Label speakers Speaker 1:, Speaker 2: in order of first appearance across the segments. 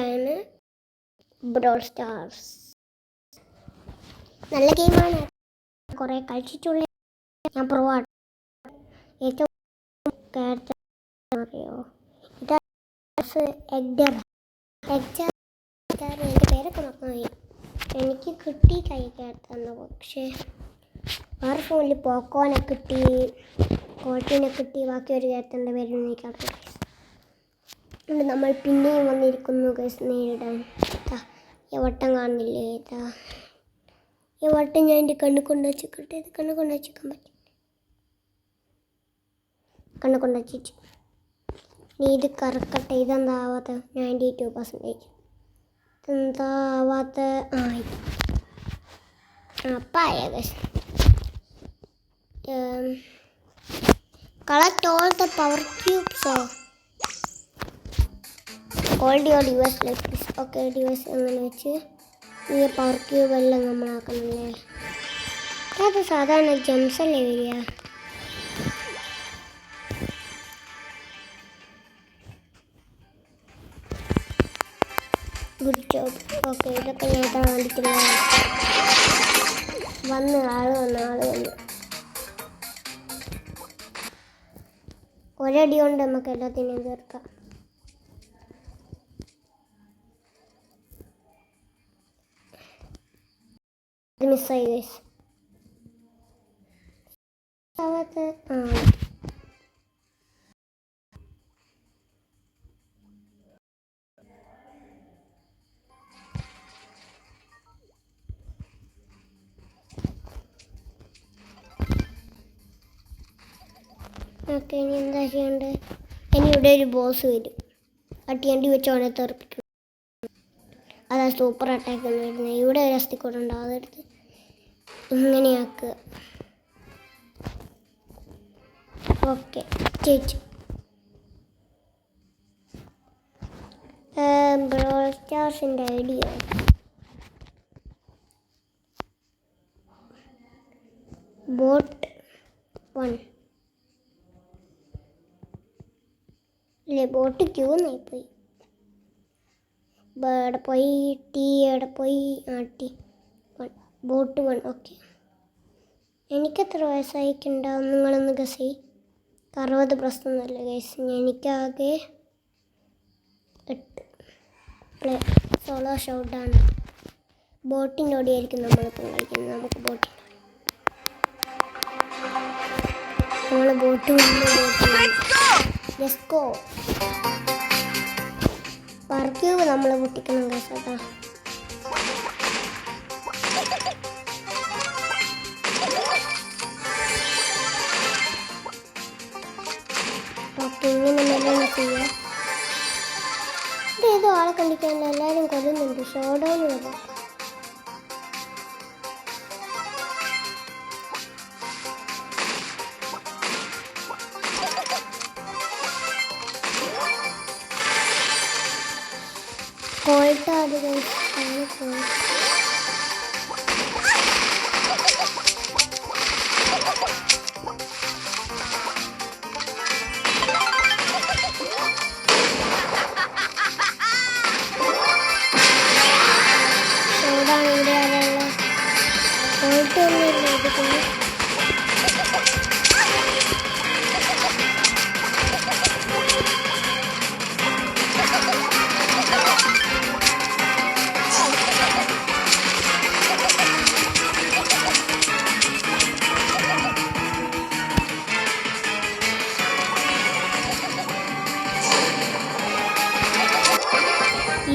Speaker 1: ആണ് brawl stars. നല്ല ഗെയിമാണ്, കുറേ കളിച്ചിട്ടുള്ള ഞാൻ പ്രൊവാണ്. ഏറ്റവും അറിയോ ഇതാ എഗ്ഡർ എൻ്റെ പേരൊക്കെ മറന്നുപോയി. എനിക്ക് കിട്ടി കൈക്കകത്തുനിന്ന്. പക്ഷേ വേറെ ഫോണിൽ പോക്കോനെ കിട്ടി, കോട്ടിനെ കിട്ടി, ബാക്കി ഒരു കയറ്റേണ്ട പേരൊന്നും എനിക്കറിയില്ല. നമ്മൾ പിന്നെയും വന്നിരിക്കുന്നു ഗൈസ് നേരിടാൻ. ഈ വട്ടം കാണുന്നില്ലേ? ഈ വട്ടം ഞാൻ എൻ്റെ കണ്ണ് കൊണ്ട് വെച്ചിട്ട് കണ്ണ് കൊണ്ട് വെച്ചിരിക്കാൻ പറ്റും. കണ്ണ് കൊണ്ട് വെച്ചിട്ട് നീ ഇത് കറക്കട്ടെ. ഇതെന്താവാത്ത 92%. ഇതെന്താവാത്ത അപ്പായ guys. collect all the power cubes. Hold your device like this. Okay, device അങ്ങനെ വെച്ച് ഈ പവർ ക്യൂബ് എല്ലാം നമ്മളാക്കുന്നില്ലേ. അത് സാധാരണ ജംസ് അല്ലേ വരിക? Good job. ഓക്കെ, ഇതൊക്കെ ഞാൻ എത്താൻ വേണ്ടിയിട്ടുള്ള ആള് വന്നു. ഒരടി കൊണ്ട് നമുക്ക് എല്ലാത്തിനെയും തീർക്കാം. മിസ്സായി ഗൈസ്. ഓക്കെ, ഇനി എന്താ ചെയ്യേണ്ടത്? ഇനി ഇവിടെ ഒരു ബോസ് വരും. അട്ടിയണ്ടി വെച്ച് അവനെ തെറിപ്പിക്കും. അതാ സൂപ്പർ അറ്റാക്ക് എന്ന് വരുന്നത്. ഇവിടെ ഒരു അസ്ഥിക്കൂടുണ്ട്, അതെടുത്ത് ഇങ്ങനെയാക്കുക. ഓക്കെ, ചേച്ചി ബ്രോൾ സ്റ്റാർസിൻ്റെ ഐഡിയ ബോട്ട് 1 അല്ലേ? ബോട്ട് ക്യൂ എന്നായിപ്പോയി. എവിടെ പോയി ടി? എവിടെ പോയി? T 1 bot 1. ഓക്കെ, എനിക്കെത്ര വയസ്സായിട്ടുണ്ടാവും? നിങ്ങളൊന്ന് ഗസ് ചെയ്യ്. 60+ ഒന്നുമല്ല ഗൈസ്, എനിക്കാകെ 8. പ്ലേ സോളോ ഷൗട്ടാണ്. ബോട്ടിൻ്റെ ഓടിയായിരിക്കും നമ്മളിപ്പം കളിക്കുന്നത്. നമുക്ക് ബോട്ട് ലെറ്റ്സ് ഗോ. പർക്യൂബ് നമ്മൾ പൊട്ടിക്കണം ഗൈസ്. അതാ ഇങ്ങനെ നല്ലോണം ചെയ്യാം. ഇതേതോ ആളെ കണ്ടിക്കാൻ എല്ലാവരും കൊല്ലുന്നുണ്ട്. ഷോ ഡൗൺ വരാം. കോൾട്ടാണ് ഗൈസ്.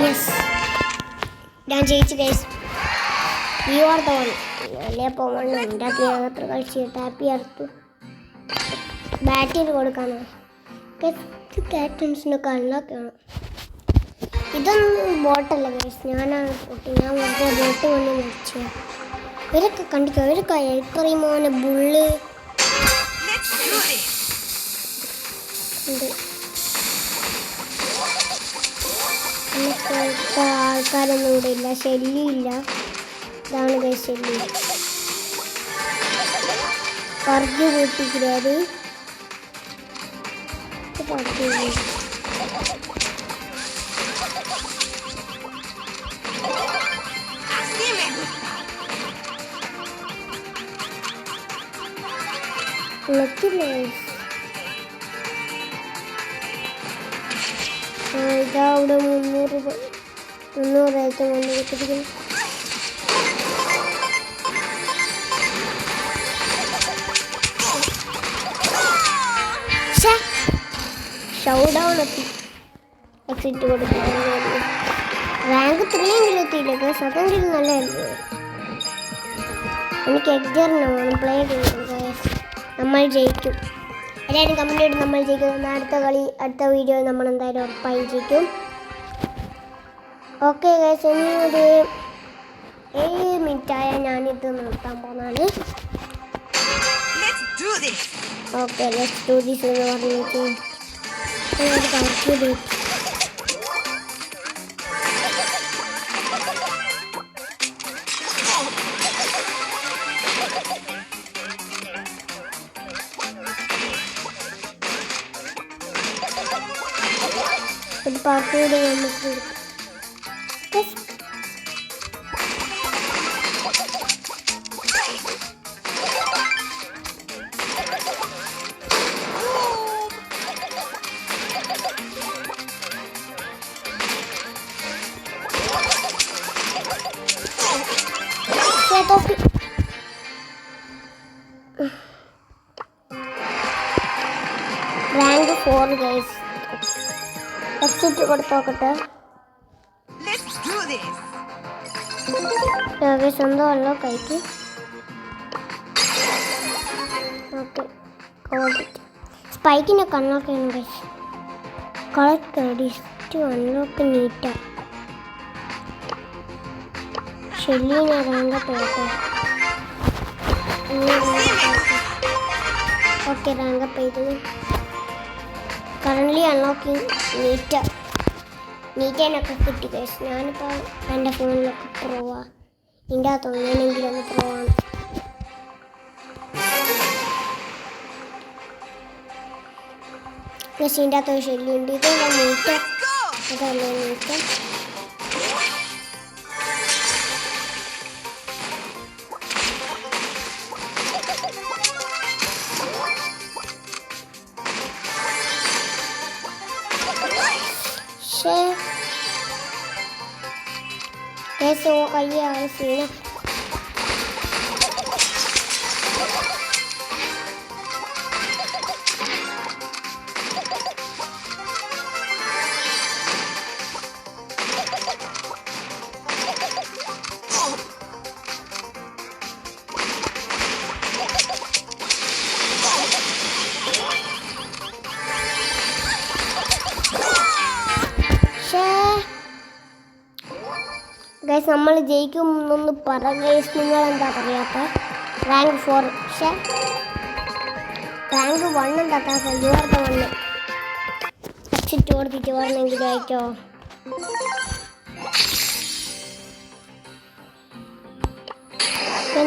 Speaker 1: യെസ്, ഞാൻ ജയിച്ചു guys. You are the one. അല്ലേ പോകണം. ഉണ്ടാക്കി അത്ര കളിച്ച് ടാപ്പി അടുത്തു ബാറ്റിന് കൊടുക്കാനോ? ക്യാപ്റ്റൻസിനൊക്കെ അൺലോക്കാണ്. ഇതൊന്നും ബോട്ടല്ല ഗൈസ്, ഞാനാണ് പൊട്ടി. ഞാൻ വെറുതെ ബോട്ട് കൊണ്ട് മരിച്ചു. ഇവരൊക്കെ കണ്ടിട്ടോ? ഇവരൊക്കെ എൽക്കറിമോനെ ബുള്ള് ഉണ്ട്. ആൾക്കാരൊന്നും ഇവിടെ ഇല്ല. ശല്യമില്ല. ഇതാണ് ഗൈസ് ശല്യം. പറഞ്ഞു കൂട്ടിക്കുന്നത് നെറ്റില്ലേ ഇതാ ഇവിടെ 300 ആയിട്ട് വന്നിരിക്കുന്നു. ഷൗഡൗൺ എത്തി. എക്സിറ്റ് കൊടുത്തു. റാങ്ക് 3 എങ്കിലും എത്തിയില്ല. അതെങ്കിലും നല്ലതായിരുന്നു. എനിക്ക് എക്ജറിനാണ് പ്ലേ ചെയ്യുന്നത്. നമ്മൾ ജയിക്കും. എല്ലാവരും കമൻറ്റ് ഇട്ട് നമ്മൾ ജയിക്കും. അടുത്ത വീഡിയോ നമ്മൾ എന്തായാലും ഉറപ്പായും ജയിക്കും. ഓക്കെ ഗൈസ്, ഇനി ഒരു 7 മിനിറ്റായ ഞാനിത് നിർത്താൻ പോകുന്നതാണ്. ഓക്കെ ലെറ്റ്സ് ഡു ദിസ് എന്ന് പറഞ്ഞിട്ട് ഒരു പാർട്ടിയുടെ നമുക്ക് റാങ്ക് 4 ഗൈസ്. എക്സിറ്റ് കൊടുത്തോക്കട്ടെ. സ്വന്തമല്ലോ കൈക്ക്. ഓക്കെ സ്പൈക്കിനൊക്കെ അൺലോക്ക് ചെയ്യണം ഗൈസ്. Collect ഡിസ്റ്റ് unlock നീറ്റ. ഷെല്ലിനെ റാങ്കപ്പ് ചെയ്യട്ടെ. ഓക്കെ റാങ്കപ്പ് ചെയ്തു. കറൻ്റ്ലി അൺലോക്കിങ് നീറ്റേനൊക്കെ കിട്ടി ഗൈസ്. ഞാനിപ്പോൾ എൻ്റെ ഫോണിലൊക്കെ പ്രോവാ. ഇതിൻ്റെ അകത്ത് ഒന്നിനെങ്കിലും ഒന്ന് പ്രോവാണ്. പക്ഷേ ഇതിൻ്റെ അകത്ത് ഒരു ശല്യമുണ്ട്. ഇതല്ല നീറ്റ. അതല്ലേ നീറ്റ. Eso allá sí. ഗൈസ് നമ്മൾ ജയിക്കുമെന്നൊന്ന് പറ ഗൈസ്. നിങ്ങൾ എന്താ പറയാത്ത? റാങ്ക് 4 പക്ഷേ റാങ്ക് 1 എന്താക്കാത്ത? ഇവർക്ക് 1 എക്സിറ്റ് കൊടുത്തിട്ട് വരണമെങ്കിൽ അയക്കോ.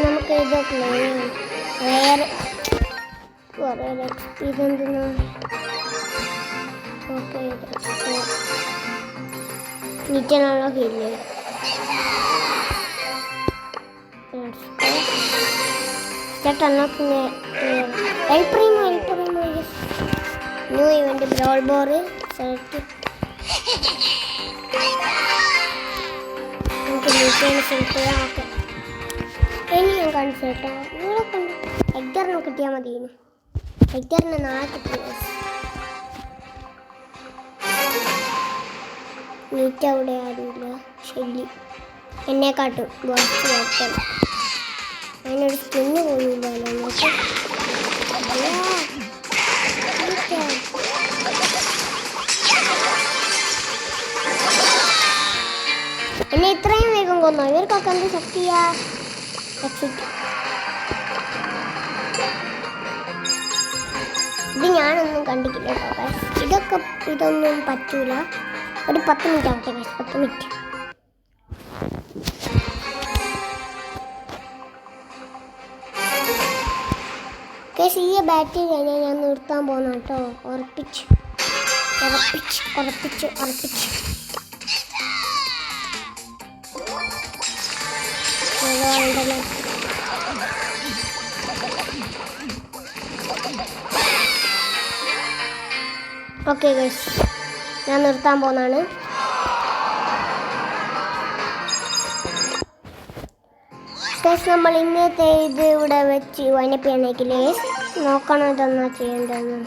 Speaker 1: നമുക്ക് ഇതൊക്കെ വേറെ കുറേ ഇതെന്തെന്നാ. ഓക്കെ നീറ്റാണല്ലോ ഇല്ലേ. Start unlocking El Primo. New event Brawl Ball. Select. Okay. Any you can set. Edgar no kittiya madina. Edgar na naal kittiya. Neeta ude aadilla. Shelly. Enne kaattu. Boss yaakal. അതിനൊരു skin പോലുമില്ലല്ലോ നമുക്ക്. എന്നെ ഇത്രയും വേഗം കൊന്നോ? ഇവർക്കൊക്കെ എന്ത് ശക്തിയാ? Exit. ഇത് ഞാനൊന്നും കണ്ടിട്ടില്ല കേട്ടോ. ഇതൊന്നും പറ്റൂല. ഒരു 10 മിനിറ്റ് ആവട്ടെ. 10 മിനിറ്റ്. കേസ് ഈ ബാറ്റ് കഴിഞ്ഞാൽ ഞാൻ നിർത്താൻ പോകുന്ന കേട്ടോ. ഉറപ്പിച്ച്. ഓക്കെ ഗൈസ്, ഞാൻ നിർത്താൻ പോകുന്നതാണ്. ഗൈസ്, നമ്മൾ ഇന്നത്തെ ഇത് ഇവിടെ വെച്ച് വൈൻഡപ്പ് നോക്കണം ഇതെന്നാ ചെയ്യേണ്ടതെന്ന്.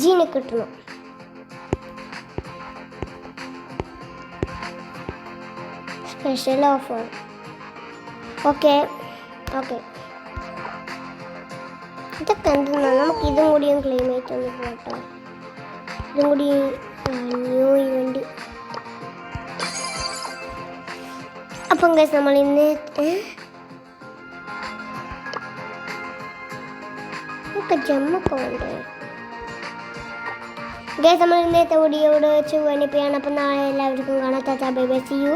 Speaker 1: ജീനെ കിട്ടണം. Special offer. ഓക്കെ ഓക്കെ, ഇതൊക്കെ എന്തെന്നാ, നമുക്ക് ഇതും കൂടിയും ക്ലെയിം ആയിട്ടൊന്ന് പോട്ടോ. ഇതും കൂടി ന്യൂ ഇവൻ്റ്. അപ്പം ഗൈസ്, നമ്മൾ ഇന്ന് ജമ്മൊക്കെ വേണ്ടേ ഗൈസ്, നമ്മൾ ഇന്നത്തെ വീഡിയോ ഇവിടെ വെച്ച് വേണ്ടിപ്പോയാണ്. അപ്പം നാളെ എല്ലാവർക്കും കാണാം. Bye bye, see U.